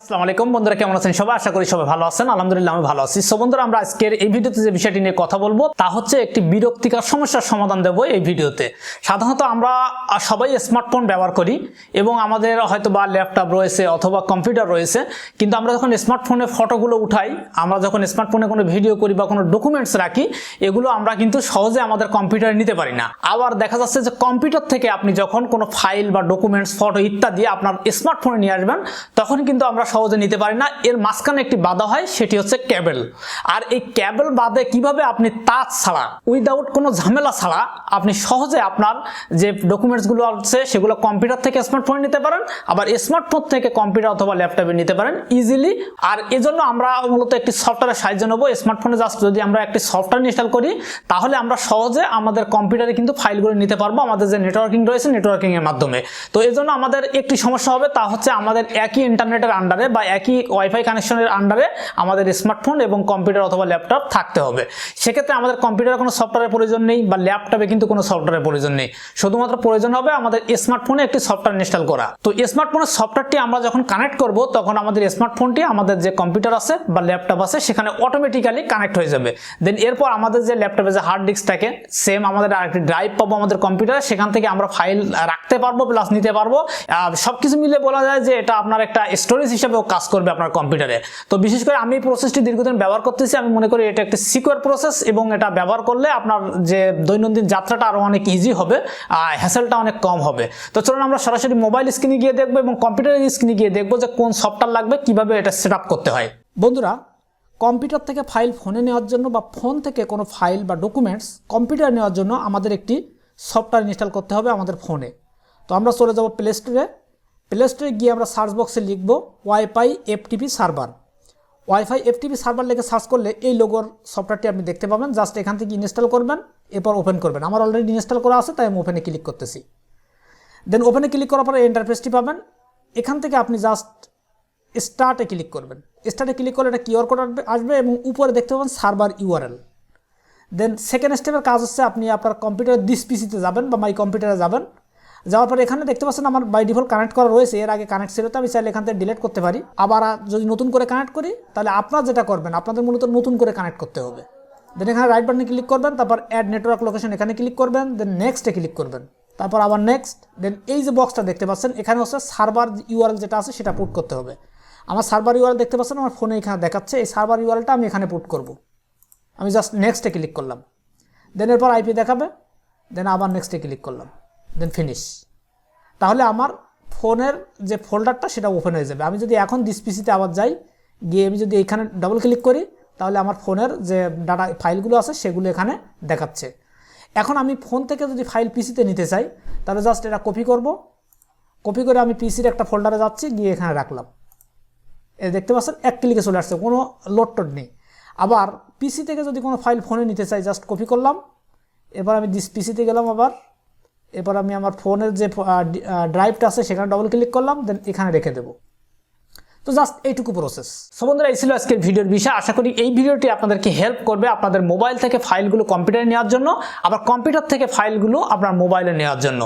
আসসালামু আলাইকুম বন্ধুরা, কেমন আছেন সবাই? আশা করি সবাই ভালো আছেন। আলহামদুলিল্লাহ আমি ভালো আছি। সো বন্ধুরা, আমরা আজকের এই ভিডিওতে যে বিষয়টি নিয়ে কথা বলবো তা হচ্ছে একটি বিরক্তিকর সমস্যার সমাধান দেব এই ভিডিওতে। সাধারণত আমরা সবাই স্মার্টফোন ব্যবহার করি এবং আমাদের হয়তো বা ল্যাপটপ রয়েছে অথবা কম্পিউটার রয়েছে, কিন্তু আমরা যখন স্মার্টফোনে ফটোগুলো উঠাই, আমরা যখন স্মার্টফোনে কোনো ভিডিও করি বা কোনো ডকুমেন্টস রাখি, এগুলো আমরা কিন্তু সহজে আমাদের কম্পিউটারে নিতে পারি না। আবার দেখা যাচ্ছে যে কম্পিউটার থেকে আপনি যখন কোনো ফাইল বা ডকুমেন্টস, ফটো ইত্যাদি আপনার স্মার্টফোনে নিয়ে আসবেন, তখন কিন্তু আমরা সহজে নিতে পারি না। এর মাঝখানে একটি বাধা হয়, সেটি হচ্ছে কেবল। আর এই কেবল বাদে কিভাবে আপনি টাচ ছাড়া, উইদাউট কোনো ঝামেলা ছাড়া আপনি সহজে আপনার যে ডকুমেন্টসগুলো আছে সেগুলো কম্পিউটার থেকে স্মার্টফোনে নিতে পারেন, আবার স্মার্টফোন থেকে কম্পিউটার অথবা ল্যাপটপে নিতে পারেন ইজিলি। আর এজন্য আমরা মূলত একটি সফটওয়্যারের সাহায্য নেব। স্মার্টফোনে জাস্ট যদি আমরা একটি সফটওয়্যার ইনস্টল করি, তাহলে আমরা সহজে আমাদের কম্পিউটারে কিন্তু ফাইলগুলো নিতে পারবো আমাদের যে নেটওয়ার্কিং রয়েছে, নেটওয়ার্কিং এর মাধ্যমে। তো এজন্য আমাদের একটি সমস্যা হবে, তা হচ্ছে আমাদের একই ইন্টারনেটের আন্ডারে বা একই ওয়াইফাই কানেকশনের আন্ডারে আমাদের স্মার্টফোন এবং কম্পিউটার অথবা ল্যাপটপ থাকতে হবে। সেক্ষেত্রে আমাদের কম্পিউটারে কোনো সফটওয়্যারের প্রয়োজন নেই বা ল্যাপটপে কিন্তু কোনো সফটওয়্যারের প্রয়োজন নেই। শুধুমাত্র প্রয়োজন হবে আমাদের স্মার্টফোনে একটি সফটওয়্যার ইনস্টল করা। তো স্মার্টফোনের সফটওয়্যারটি আমরা যখন কানেক্ট করব, তখন আমাদের স্মার্টফোনটি আমাদের যে কম্পিউটার আছে বা ল্যাপটপ আছে সেখানে অটোমেটিক্যালি কানেক্ট হয়ে যাবে। দেন এরপর আমাদের যে ল্যাপটপে যে হার্ড ডিস্ক থাকে, সেম আমাদের আরেকটি ড্রাইভ পাবো আমাদের কম্পিউটারে, সেখান থেকে আমরা ফাইল রাখতে পারবো প্লাস নিতে পারবো। সবকিছু মিলে বলা যায় যে এটা আপনার একটা স্টোরেজ হিসেবেও কাজ করবে আপনার কম্পিউটারে। তো বিশেষ করে আমি এই প্রসেসটি দীর্ঘদিন ব্যবহার করতেছি। আমি মনে করি এটা একটা সিকিউর প্রসেস এবং এটা ব্যবহার করলে আপনার যে দৈনন্দিন যাত্রাটা আরো অনেক ইজি হবে, হ্যাসেলটা অনেক কম হবে। তো চলুন আমরা সরাসরি মোবাইল স্ক্রিনে গিয়ে দেখবো এবং কম্পিউটারের স্ক্রিনে গিয়ে দেখবো যে কোন সফটওয়্যার লাগবে, কিভাবে এটা সেট আপ করতে হয়। বন্ধুরা, কম্পিউটার থেকে ফাইল ফোনে নেওয়ার জন্য বা ফোন থেকে কোনো ফাইল বা ডকুমেন্টস কম্পিউটারে নেওয়ার জন্য আমাদের একটি সফটওয়্যার ইনস্টল করতে হবে আমাদের ফোনে। তো আমরা চলে যাব প্লে স্টোরে। প্লে স্টোরে গিয়ে আমরা সার্চ বক্সে লিখব wifi FTP server. Wifi FTP server লিখে সার্চ করলে এই লোগোর সফটওয়্যারটি আপনি দেখতে পাবেন। জাস্ট এখান থেকে ইনস্টল করবেন, এরপর ওপেন করবেন। আমার অলরেডি ইনস্টল করা আছে, তাই আমি ওপেনে ক্লিক করতেছি। দেন ওপেনে ক্লিক করার পরে ইন্টারফেসটি পাবেন। এখান থেকে আপনি জাস্ট স্টার্টে ক্লিক করবেন। স্টার্টে ক্লিক করলে একটা কিউআর কোড আসবে এবং উপরে দেখতে পাবেন সার্ভার ইউআরএল। দেন সেকেন্ড স্টেপের কাজ হচ্ছে আপনি আপনার কম্পিউটার দিস পিসিতে যাবেন বা মাই কম্পিউটারে যাবেন। যাওয়ার পরে এখানে দেখতে পাচ্ছেন আমার বাই ডিফল্ট কানেক্ট করা রয়েছে, এর আগে কানেক্ট ছিল, তো আমি চাইলে এখান থেকে ডিলিট করতে পারি। আবার যদি নতুন করে কানেক্ট করি, তাহলে আপনারা যেটা করবেন, আপনাদের মূলত নতুন করে কানেক্ট করতে হবে। দেন এখানে রাইট বাটনে ক্লিক করবেন, তারপর অ্যাড নেটওয়ার্ক লোকেশন এখানে ক্লিক করবেন, দেন নেক্সটে ক্লিক করবেন, তারপর আবার নেক্সট। দেন এই যে বক্সটা দেখতে পাচ্ছেন, এখানে হচ্ছে সার্ভার ইউআরএল যেটা আছে সেটা পুট করতে হবে। আমার সার্ভার ইউআরএল দেখতে পাচ্ছেন আমার ফোনে এখানে দেখাচ্ছে, এই সার্ভার ইউআরএলটা আমি এখানে পুট করব। আমি জাস্ট নেক্সটে ক্লিক করলাম, দেন এরপর আইপি দেখাবে, দেন আবার নেক্সটে ক্লিক করলাম, দেন ফিনিশ। তাহলে আমার ফোনের যে ফোল্ডারটা সেটা ওপেন হয়ে যাবে। আমি যদি এখন দিস পিসিতে আবার যাই, গিয়ে আমি যদি এখানে ডাবল ক্লিক করি, তাহলে আমার ফোনের যে ডাটা ফাইলগুলো আছে সেগুলো এখানে দেখাচ্ছে। এখন আমি ফোন থেকে যদি ফাইল পিসিতে নিতে চাই, তাহলে জাস্ট এটা কপি করব। কপি করে আমি পিসির একটা ফোল্ডারে যাচ্ছি, গিয়ে এখানে রাখলাম। এই দেখতে পাচ্ছেন এক ক্লিকে চলে আসছে, কোনো লোড টোড নেই। আবার পিসি থেকে যদি কোনো ফাইল ফোনে নিতে চাই, জাস্ট কপি করলাম। এবার আমি দিস পিসিতে গেলাম, আবার এবার আমি আমার ফোনের যে ড্রাইভটা আছে সেখানে ডবল ক্লিক করলাম, দেন এখানে রেখে দেবো। তো জাস্ট এইটুকু প্রসেস। সো বন্ধুরা, এই ছিল আজকের ভিডিওর বিষয়। আশা করি এই ভিডিওটি আপনাদেরকে হেল্প করবে আপনাদের মোবাইল থেকে ফাইলগুলো কম্পিউটারে নেওয়ার জন্য, আবার কম্পিউটার থেকে ফাইলগুলো আপনার মোবাইলে নেওয়ার জন্য।